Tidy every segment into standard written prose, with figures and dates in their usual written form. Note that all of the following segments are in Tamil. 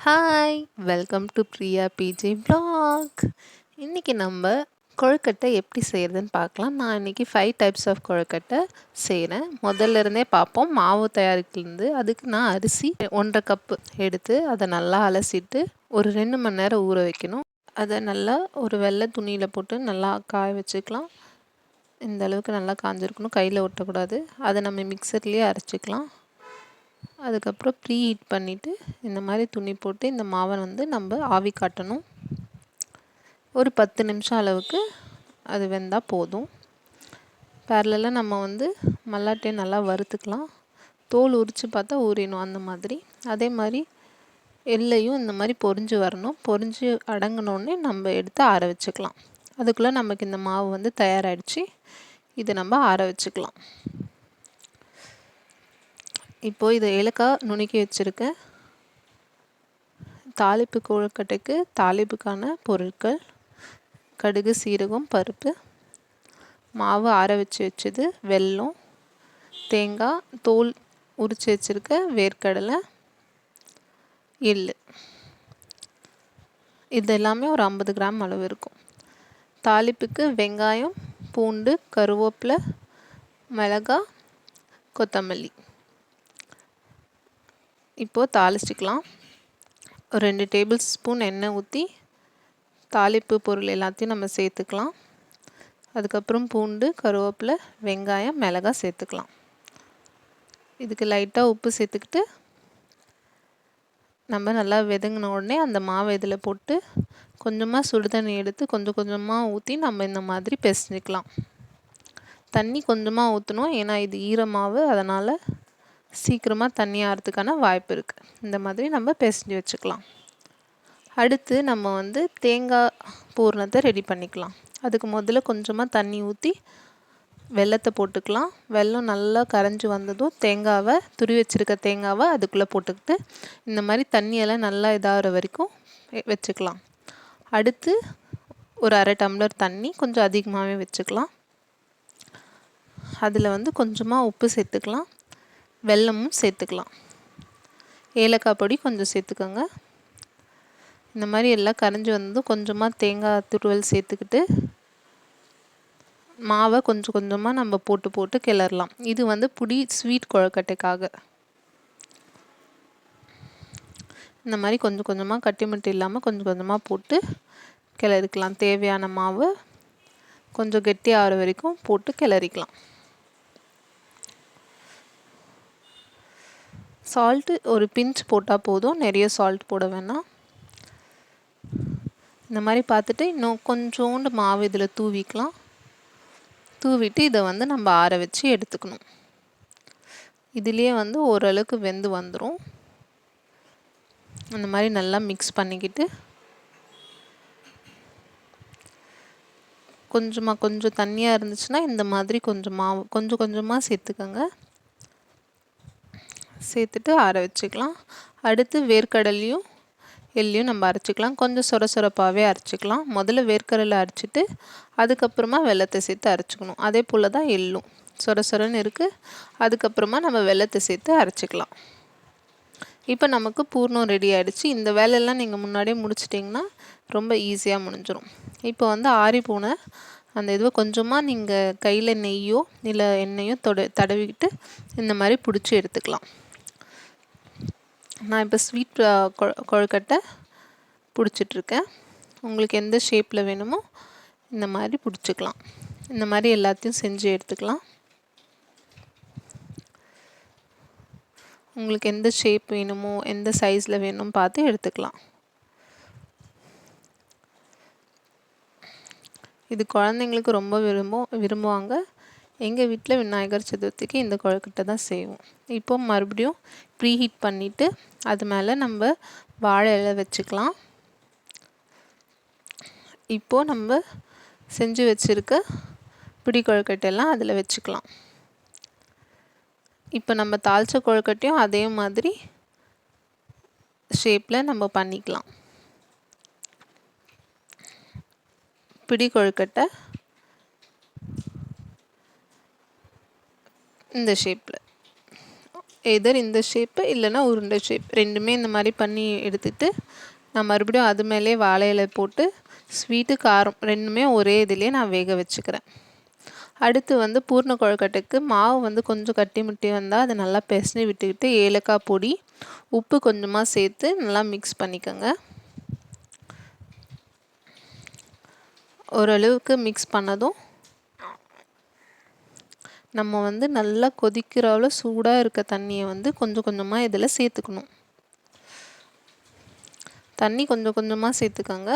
Hi! Welcome to Priya PJ vlog. இன்றைக்கி நம்ம கொழுக்கட்டை எப்படி செய்கிறதுன்னு பார்க்கலாம். நான் இன்றைக்கி 5 டைப்ஸ் ஆஃப் கொழுக்கட்டை செய்கிறேன். முதல்ல இருந்தே பார்ப்போம். மாவு தயாரிக்கிறது அதுக்கு நான் அரிசி 1.5 கப்பு எடுத்து அதை நல்லா அலசிட்டு ஒரு 2 மணி நேரம் ஊற வைக்கணும். அதை நல்லா ஒரு வெள்ளை துணியில் போட்டு நல்லா காய வச்சுக்கலாம். இந்த அளவுக்கு நல்லா காஞ்சிருக்கணும், கையில் ஒட்டக்கூடாது. அதை நம்ம மிக்சர்லேயே அரைச்சிக்கலாம். அதுக்கப்புறம் ப்ரீ ஹீட் பண்ணிவிட்டு இந்த மாதிரி துணி போட்டு இந்த மாவை நம்ம ஆவி காட்டணும். ஒரு 10 நிமிஷம் அளவுக்கு அது வெந்தால் போதும். பேரலாக நம்ம மல்லாட்டையை நல்லா வறுத்துக்கலாம். தோல் உரித்து பார்த்தா ஊறிடும் அந்த மாதிரி. அதே மாதிரி எல்லையும் இந்த மாதிரி பொரிஞ்சு வரணும். பொரிஞ்சு அடங்கினோடனே நம்ம எடுத்து ஆற வச்சுக்கலாம். அதுக்குள்ளே நமக்கு இந்த மாவு தயாராகிடுச்சு. இதை நம்ம ஆற வச்சுக்கலாம். இப்போது இதை ஏலக்காய் நுணுக்கி வச்சுருக்கேன். தாளிப்பு கொழுக்கட்டைக்கு தாளிப்புக்கான பொருட்கள்: கடுகு, சீரகம், பருப்பு, மாவு ஆற வச்சது, வெல்லம், தேங்காய், தோல் உரித்து வச்சுருக்க வேர்க்கடலை, எள். இது எல்லாமே ஒரு 50 கிராம் அளவு இருக்கும். தாளிப்புக்கு வெங்காயம், பூண்டு, கருவேப்பிலை, மிளகாய், கொத்தமல்லி. இப்போது தாளிச்சிக்கலாம். ஒரு 2 டேபிள் ஸ்பூன் எண்ணெய் ஊற்றி தாளிப்பு பொருள் எல்லாத்தையும் நம்ம சேர்த்துக்கலாம். அதுக்கப்புறம் பூண்டு, கருவேப்பிலை, வெங்காயம், மிளகாய் சேர்த்துக்கலாம். இதுக்கு லைட்டாக உப்பு சேர்த்துக்கிட்டு நம்ம நல்லா வெதங்கின உடனே அந்த மாவை இதில் போட்டு கொஞ்சமாக சுடுதண்ணி எடுத்து கொஞ்சம் கொஞ்சமாக ஊற்றி நம்ம இந்த மாதிரி பிசைஞ்சிக்கலாம். தண்ணி கொஞ்சமாக ஊற்றணும், ஏன்னா இது ஈரமாவு, அதனால் சீக்கிரமாக தண்ணி ஆகிறதுக்கான வாய்ப்பு இருக்குது. இந்த மாதிரி நம்ம பிசைஞ்சு வச்சுக்கலாம். அடுத்து நம்ம தேங்காய் பூரணத்தை ரெடி பண்ணிக்கலாம். அதுக்கு முதல்ல கொஞ்சமாக தண்ணி ஊற்றி வெல்லத்தை போட்டுக்கலாம். வெல்லம் நல்லா கரைஞ்சி வந்ததும் தேங்காவை துருவி வச்சுருக்க தேங்காவை அதுக்குள்ளே போட்டுக்கிட்டு இந்த மாதிரி தண்ணியெல்லாம் நல்லா இதாகிற வரைக்கும் வச்சுக்கலாம். அடுத்து ஒரு அரை டம்ளர் தண்ணி, கொஞ்சம் அதிகமாகவே வச்சுக்கலாம். அதில் கொஞ்சமாக உப்பு சேர்த்துக்கலாம், வெல்லமும் சேர்த்துக்கலாம், ஏலக்காய் பொடி கொஞ்சம் சேர்த்துக்கோங்க. இந்த மாதிரி எல்லாம் கரைஞ்சி வந்ததும் கொஞ்சமாக தேங்காய் துருவல் சேர்த்துக்கிட்டு மாவை கொஞ்சம் கொஞ்சமாக நம்ம போட்டு போட்டு கிளறலாம். இது புடி ஸ்வீட் கொழுக்கட்டைக்காக. இந்த மாதிரி கொஞ்சம் கொஞ்சமாக கட்டி மட்டும் இல்லாமல் கொஞ்சம் கொஞ்சமாக போட்டு கிளறிக்கலாம். தேவையான மாவு கொஞ்சம் கெட்டி ஆகிற வரைக்கும் போட்டு கிளறிக்கலாம். சால்ட்டு ஒரு பிஞ்ச் போட்டால் போதும், நிறைய சால்ட் போட வேணாம். இந்த மாதிரி பார்த்துட்டு இன்னும் கொஞ்சோண்டு மாவு இதில் தூவிக்கலாம். தூவிட்டு இதை நம்ம ஆற வச்சு எடுத்துக்கணும். இதுலேயே ஓரளவுக்கு வெந்து வந்துடும். அந்த மாதிரி நல்லா மிக்ஸ் பண்ணிக்கிட்டு கொஞ்சம் தண்ணியாக இருந்துச்சுன்னா இந்த மாதிரி கொஞ்சம் மாவு கொஞ்சம் கொஞ்சமாக சேர்த்துக்கோங்க. சேர்த்துட்டு ஆற வச்சுக்கலாம். அடுத்து வேர்க்கடலையும் எள்ளையும் நம்ம அரைச்சிக்கலாம். கொஞ்சம் சொரப்பாகவே அரைச்சிக்கலாம். முதல்ல வேர்க்கடலை அரைச்சிட்டு அதுக்கப்புறமா வெல்லத்தை சேர்த்து அரைச்சிக்கணும். அதே போல் தான் எள்ளும் சொரன்னு இருக்குது. அதுக்கப்புறமா நம்ம வெல்லத்தை சேர்த்து அரைச்சிக்கலாம். இப்போ நமக்கு பூர்ணம் ரெடி ஆகிடுச்சு. இந்த வேலையெல்லாம் நீங்கள் முன்னாடியே முடிச்சிட்டிங்கன்னா ரொம்ப ஈஸியாக முடிஞ்சிடும். இப்போ ஆறி போன அந்த இதுவை கொஞ்சமாக நீங்கள் கையில் நெய்யோ இல்லை எண்ணெயோ தடவிக்கிட்டு இந்த மாதிரி பிடிச்சி எடுத்துக்கலாம். நான் இப்போ ஸ்வீட் கொழுக்கட்டை பிடிச்சிட்ருக்கேன். உங்களுக்கு எந்த ஷேப்பில் வேணுமோ இந்த மாதிரி பிடிச்சிக்கலாம். இந்த மாதிரி எல்லாத்தையும் செஞ்சு எடுத்துக்கலாம். உங்களுக்கு எந்த ஷேப் வேணுமோ எந்த சைஸில் வேணுமோ பார்த்து எடுத்துக்கலாம். இது குழந்தைங்களுக்கு ரொம்ப விரும்புவாங்க. எங்கள் வீட்டில் விநாயகர் சதுர்த்திக்கு இந்த கொழுக்கட்டை தான் செய்வோம். இப்போ மறுபடியும் ப்ரீ ஹீட் பண்ணிவிட்டு அது மேலே நம்ம வாழை இலை வச்சுக்கலாம். இப்போது நம்ம செஞ்சு வச்சுருக்க பிடி கொழுக்கட்டையெல்லாம் அதில் வச்சுக்கலாம். இப்போ நம்ம தாளித்த கொழுக்கட்டையும் அதே மாதிரி ஷேப்பில் நம்ம பண்ணிக்கலாம். பிடி கொழுக்கட்டை இந்த ஷேப்பில் எதர் இந்த ஷேப்பு இல்லைன்னா உருண்டை ஷேப் ரெண்டுமே இந்த மாதிரி பண்ணி எடுத்துகிட்டு நான் மறுபடியும் அது மேலே வாழை இலை போட்டு ஸ்வீட்டு காரம் ரெண்டுமே ஒரே இதிலே நான் வேக வச்சுக்கிறேன். அடுத்து வந்து பூர்ண கொழுக்கட்டைக்கு மாவு வந்து கொஞ்சம் கட்டி முட்டி வந்தால் அதை நல்லா பிசைஞ்சு விட்டுக்கிட்டு ஏலக்காய் பொடி உப்பு கொஞ்சமாக சேர்த்து நல்லா மிக்ஸ் பண்ணிக்கோங்க. ஓரளவுக்கு மிக்ஸ் பண்ணதும் நம்ம வந்து நல்லா கொதிக்கிற அளவு சூடாக இருக்க தண்ணியை வந்து கொஞ்சம் கொஞ்சமாக இதில் சேர்த்துக்கணும். தண்ணி கொஞ்சம் கொஞ்சமாக சேர்த்துக்கோங்க.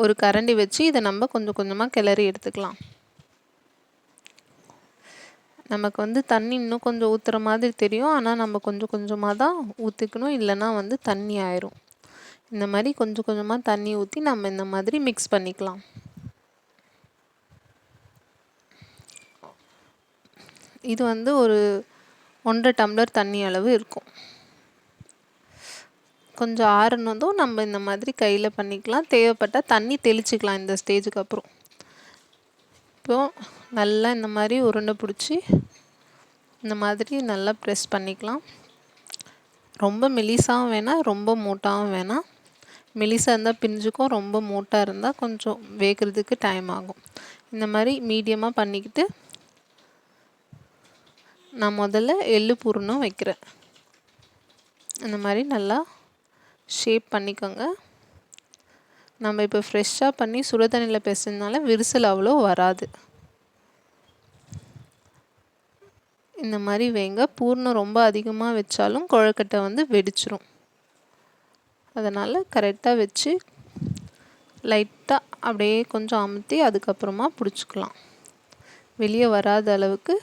ஒரு கரண்டி வச்சு இதை நம்ம கொஞ்சம் கொஞ்சமாக கிளறி எடுத்துக்கலாம். நமக்கு வந்து தண்ணி இன்னும் கொஞ்சம் ஊற்றுற மாதிரி தெரியும், ஆனால் நம்ம கொஞ்சம் கொஞ்சமாக தான் ஊற்றிக்கணும், இல்லைன்னா வந்து தண்ணி ஆயிரும். இந்த மாதிரி கொஞ்சம் கொஞ்சமாக தண்ணி ஊற்றி நம்ம இந்த மாதிரி மிக்ஸ் பண்ணிக்கலாம். இது வந்து ஒரு 1.5 டம்ளர் தண்ணி அளவு இருக்கும். கொஞ்சம் ஆறுனதும் நம்ம இந்த மாதிரி கையில் பண்ணிக்கலாம். தேவைப்பட்டால் தண்ணி தெளிச்சிக்கலாம் இந்த ஸ்டேஜுக்கு அப்புறம். இப்போது நல்லா இந்த மாதிரி உருண்டை பிடிச்சி இந்த மாதிரி நல்லா ப்ரெஸ் பண்ணிக்கலாம். ரொம்ப மெலிசாகவும் வேணாம், ரொம்ப மோட்டாகவும் வேணாம். மெலிசாக இருந்தால் பிரிஞ்சுக்கும், ரொம்ப மோட்டாக இருந்தால் கொஞ்சம் வேகிறதுக்கு டைம் ஆகும். இந்த மாதிரி மீடியமாக பண்ணிக்கிட்டு நான் முதல்ல எள்ளு பூரணம் வைக்கிறேன். இந்த மாதிரி நல்லா ஷேப் பண்ணிக்கோங்க. நம்ம இப்போ ஃப்ரெஷ்ஷாக பண்ணி சுடு தண்ணியில் பிசைஞ்சனால விரிசல் அவ்வளோ வராது. இந்த மாதிரி வைங்க. பூர்ணம் ரொம்ப அதிகமாக வச்சாலும் கொழுக்கட்டை வந்து வெடிச்சிரும். அதனால் கரெக்டாக வச்சு லைட்டாக அப்படியே கொஞ்சம் அமுத்தி அதுக்கப்புறமா பிடிச்சிக்கலாம். வெளியே வராத அளவுக்கு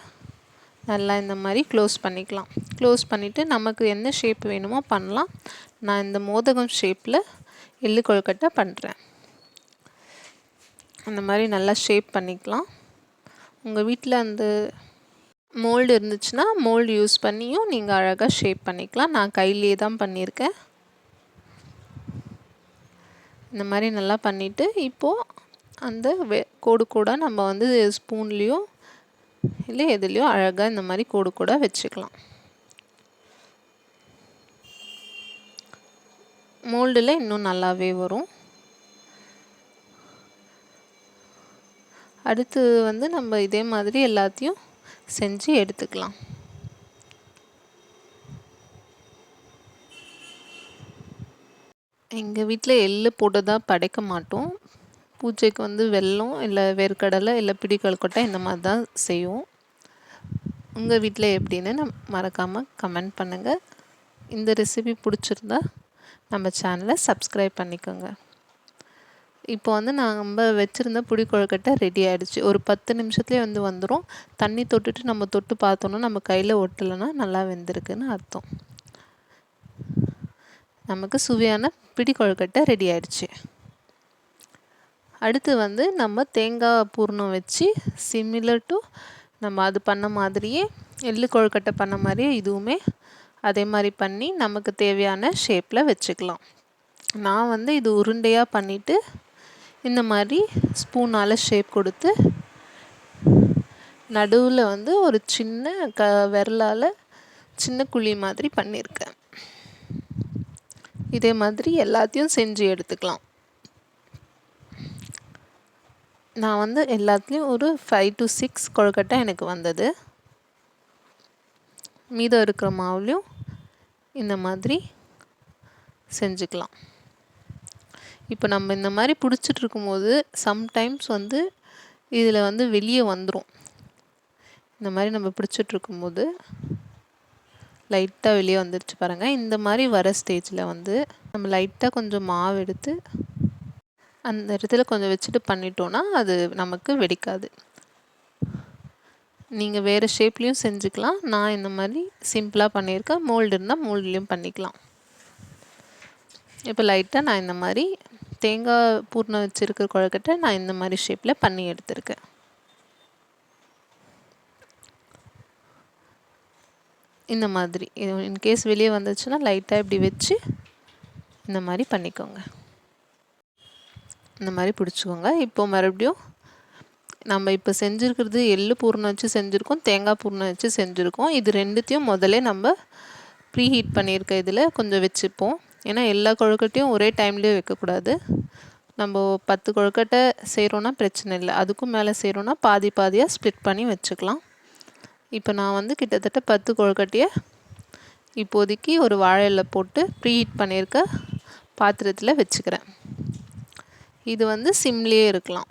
நல்லா இந்த மாதிரி க்ளோஸ் பண்ணிக்கலாம். க்ளோஸ் பண்ணிவிட்டு நமக்கு என்ன ஷேப் வேணுமோ பண்ணலாம். நான் இந்த மோதகம் ஷேப்பில் எள்ளு கொழுக்கட்டை பண்ணுறேன். அந்த மாதிரி நல்லா ஷேப் பண்ணிக்கலாம். உங்கள் வீட்டில் அந்த மோல்டு இருந்துச்சுன்னா மோல்டு யூஸ் பண்ணியும் நீங்கள் அழகாக ஷேப் பண்ணிக்கலாம். நான் கையிலே தான் பண்ணியிருக்கேன். இந்த மாதிரி நல்லா பண்ணிவிட்டு இப்போது அந்த கோடு கூட நம்ம வந்து ஸ்பூன்லேயோ இல்லை எதுலேயோ அழகாக இந்த மாதிரி கோடு கூட வச்சுக்கலாம். மோல்டில் இன்னும் நல்லாவே வரும். அடுத்து வந்து நம்ம இதே மாதிரி எல்லாத்தையும் செஞ்சு எடுத்துக்கலாம். எங்கள் வீட்டில் எள்ளு போட்டு தான் படைக்க மாட்டோம். பூஜைக்கு வந்து வெல்லம் இல்லை வேர்க்கடலை இல்லை பிடி கொழுக்கட்டை இந்த மாதிரி தான் செய்வோம். உங்கள் வீட்டில் எப்படின்னு மறக்காமல் கமெண்ட் பண்ணுங்கள். இந்த ரெசிபி பிடிச்சிருந்தா நம்ம சேனலை சப்ஸ்கிரைப் பண்ணிக்கோங்க. இப்போ வந்து நம்ம வச்சுருந்த புடி கொழுக்கட்டை ரெடி ஆகிடுச்சு. ஒரு 10 நிமிஷத்துலேயே வந்து வந்துடும். தண்ணி தொட்டுட்டு நம்ம தொட்டு பார்த்தோன்னா நம்ம கையில் ஒட்டலைன்னா நல்லா வெந்திருக்குன்னு அர்த்தம். நமக்கு சுவையான பிடி கொழுக்கட்டை ரெடி ஆகிடுச்சு. அடுத்து வந்து நம்ம தேங்காய் பூர்ணம் வச்சு சிமிலர் டு நம்ம அது பண்ண மாதிரியே எள்ளு கொழுக்கட்டை பண்ண மாதிரியே இதுவுமே அதே மாதிரி பண்ணி நமக்கு தேவையான ஷேப்பில் வச்சுக்கலாம். நான் வந்து இது உருண்டையாக பண்ணிவிட்டு இந்த மாதிரி ஸ்பூனால் ஷேப் கொடுத்து நடுவில் வந்து ஒரு சின்ன விரலால் சின்ன குழி மாதிரி பண்ணியிருக்கேன். இதே மாதிரி எல்லாத்தையும் செஞ்சு எடுத்துக்கலாம். நான் வந்து எல்லாத்துலேயும் ஒரு 5 to 6 கொழுக்கட்டை எனக்கு வந்தது. மீதம் இருக்கிற மாவுலையும் இந்த மாதிரி செஞ்சுக்கலாம். இப்போ நம்ம இந்த மாதிரி பிடிச்சிட்டு இருக்கும்போது சம்டைம்ஸ் வந்து இதில் வந்து வெளியே வந்துடும். இந்த மாதிரி நம்ம பிடிச்சிட்டு இருக்கும்போது லைட்டாக வெளியே வந்துருச்சு பாருங்கள். இந்த மாதிரி வர ஸ்டேஜில் வந்து நம்ம லைட்டாக கொஞ்சம் மாவு எடுத்து அந்த இடத்துல கொஞ்சம் வச்சுட்டு பண்ணிட்டோன்னா அது நமக்கு வெடிக்காது. நீங்கள் வேறு ஷேப்லேயும் செஞ்சுக்கலாம். நான் இந்த மாதிரி சிம்பிளாக பண்ணியிருக்கேன். மோல்டு இருந்தால் மோல்ட்லேயும் பண்ணிக்கலாம். இப்போ லைட்டாக நான் இந்த மாதிரி தேங்காய் பூர்ணம் வச்சுருக்கிற கொழுக்கட்டை நான் இந்த மாதிரி ஷேப்பில் பண்ணி எடுத்திருக்கேன். இந்த மாதிரி இன்கேஸ் வெளியே வந்துச்சுன்னா லைட்டாக இப்படி வச்சு இந்த மாதிரி பண்ணிக்கோங்க. இந்த மாதிரி பிடிச்சிக்கோங்க. இப்போ மறுபடியும் நம்ம இப்போ செஞ்சுருக்கிறது எள்ளு பூர்ணம் வச்சு செஞ்சுருக்கோம், தேங்காய் பூர்ணம் வச்சு செஞ்சுருக்கோம். இது ரெண்டுத்தையும் முதல்ல நம்ம ப்ரீ ஹீட் பண்ணியிருக்க இதில் கொஞ்சம் வச்சுப்போம். ஏன்னா எல்லா கொழுக்கட்டையும் ஒரே டைம்லேயே வைக்கக்கூடாது. நம்ம 10 கொழுக்கட்டை செய்கிறோன்னா பிரச்சனை இல்லை, அதுக்கும் மேலே செய்கிறோன்னா பாதி பாதியாக ஸ்ப்ளிட் பண்ணி வச்சுக்கலாம். இப்போ நான் வந்து கிட்டத்தட்ட 10 கொழுக்கட்டையை இப்போதைக்கு ஒரு வாழை இலை போட்டு ப்ரீ ஹீட் பண்ணியிருக்க பாத்திரத்தில் வச்சுக்கிறேன். இது வந்து சிம்லேயே இருக்கலாம்.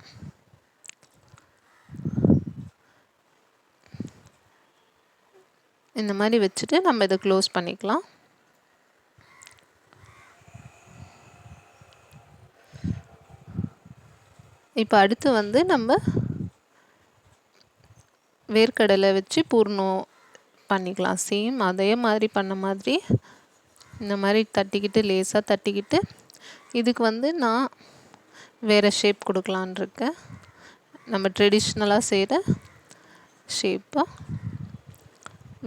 இந்த மாதிரி வச்சுட்டு நம்ம இதை க்ளோஸ் பண்ணிக்கலாம். இப்போ அடுத்து வந்து நம்ம வேர்க்கடலை வச்சு பூர்ணம் பண்ணிக்கலாம். சேம் அதே மாதிரி பண்ண மாதிரி இந்த மாதிரி தட்டிக்கிட்டு லேசாக தட்டிக்கிட்டு இதுக்கு வந்து நான் வேறு ஷேப் கொடுக்கலான் இருக்கேன். நம்ம ட்ரெடிஷ்னலாக செய்கிற ஷேப்பாக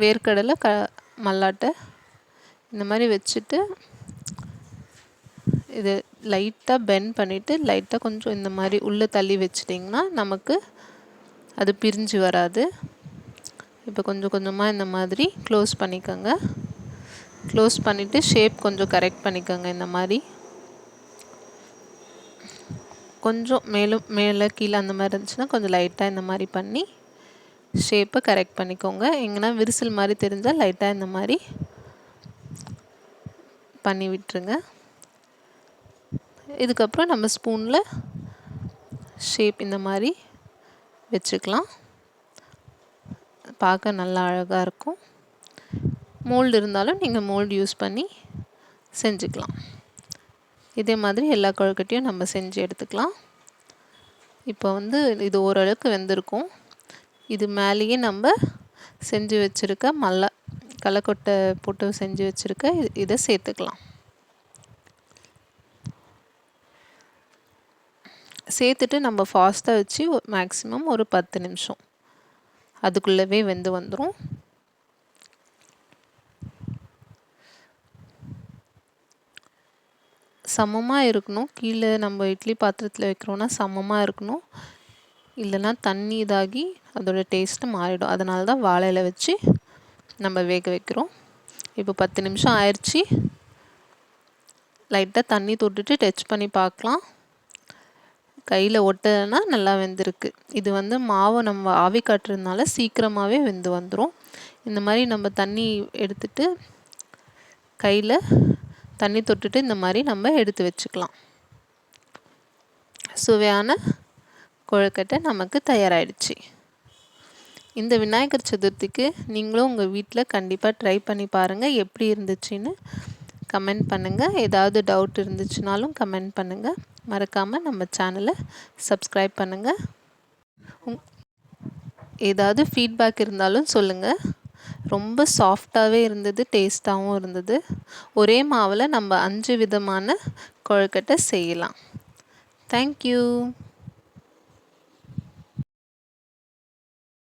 வேர்க்கடலை மல்லாட்டை இந்த மாதிரி வச்சுட்டு இது லைட்டாக பெண்ட் பண்ணிவிட்டு லைட்டாக கொஞ்சம் இந்த மாதிரி உள்ளே தள்ளி வச்சிட்டிங்கன்னா நமக்கு அது பிரிஞ்சு வராது. இப்போ கொஞ்சம் கொஞ்சமாக இந்த மாதிரி க்ளோஸ் பண்ணிக்கோங்க. க்ளோஸ் பண்ணிவிட்டு ஷேப் கொஞ்சம் கரெக்ட் பண்ணிக்கோங்க. இந்த மாதிரி கொஞ்சம் மேலே கீழே அந்த மாதிரி இருந்துச்சுன்னா கொஞ்சம் லைட்டாக இந்த மாதிரி பண்ணி ஷேப்பை கரெக்ட் பண்ணிக்கோங்க. எங்கன்னா விரிசல் மாதிரி தெரிஞ்சால் லைட்டாக இந்த மாதிரி பண்ணி விட்டுருங்க. இதுக்கப்புறம் நம்ம ஸ்பூனில் ஷேப் இந்த மாதிரி வச்சுக்கலாம். பார்க்க நல்லா அழகாக இருக்கும். மோல்டு இருந்தாலும் நீங்கள் மோல்டு யூஸ் பண்ணி செஞ்சுக்கலாம். இதே மாதிரி எல்லா கொழுக்கட்டையும் நம்ம செஞ்சு எடுத்துக்கலாம். இப்போ வந்து இது ஓரளவுக்கு வெந்திருக்கும். இது மேலேயே நம்ம செஞ்சு வச்சுருக்க கடலக்கொட்டை போட்டு செஞ்சு வச்சுருக்க இதை சேர்த்துக்கலாம். சேர்த்துட்டு நம்ம ஃபாஸ்ட்டாக வச்சு மேக்ஸிமம் ஒரு 10 நிமிஷம் அதுக்குள்ளவே வெந்து வந்துடும். சமமாக இருக்கணும். கீழே நம்ம இட்லி பாத்திரத்தில் வைக்கிறோன்னா சமமாக இருக்கணும். இல்லைன்னா தண்ணி இதாகி அதோட டேஸ்ட்டு மாறிடும். அதனால தான் வாழை இலை வச்சு நம்ம வேக வைக்கிறோம். இப்போ 10 நிமிஷம் ஆயிடுச்சு. லைட்டாக தண்ணி தொட்டுட்டு டச் பண்ணி பார்க்கலாம். கையில் ஒட்டலைன்னா நல்லா வெந்திருக்கு. இது வந்து மாவை நம்ம ஆவி காட்டுறதுனால சீக்கிரமாகவே வெந்து வந்துடும். இந்த மாதிரி நம்ம தண்ணி எடுத்துட்டு கையில் தண்ணி தொட்டுட்டு இந்த மாதிரி நம்ம எடுத்து வச்சுக்கலாம். சுவையான கொழுக்கட்டை நமக்கு தயாராகிடுச்சு. இந்த விநாயகர் சதுர்த்திக்கு நீங்களும் உங்கள் வீட்டில் கண்டிப்பாக ட்ரை பண்ணி பாருங்கள். எப்படி இருந்துச்சுன்னு கமெண்ட் பண்ணுங்கள். ஏதாவது டவுட் இருந்துச்சுனாலும் கமெண்ட் பண்ணுங்கள். மறக்காமல் நம்ம சேனலை சப்ஸ்கிரைப் பண்ணுங்கள். ஏதாவது ஃபீட்பேக் இருந்தாலும் சொல்லுங்கள். ரொம்ப சாஃப்டாகவே இருந்தது, டேஸ்ட்டாகவும் இருந்தது. ஒரே மாவில் நம்ம 5 விதமான கொழுக்கட்டை செய்யலாம். தேங்க்யூ.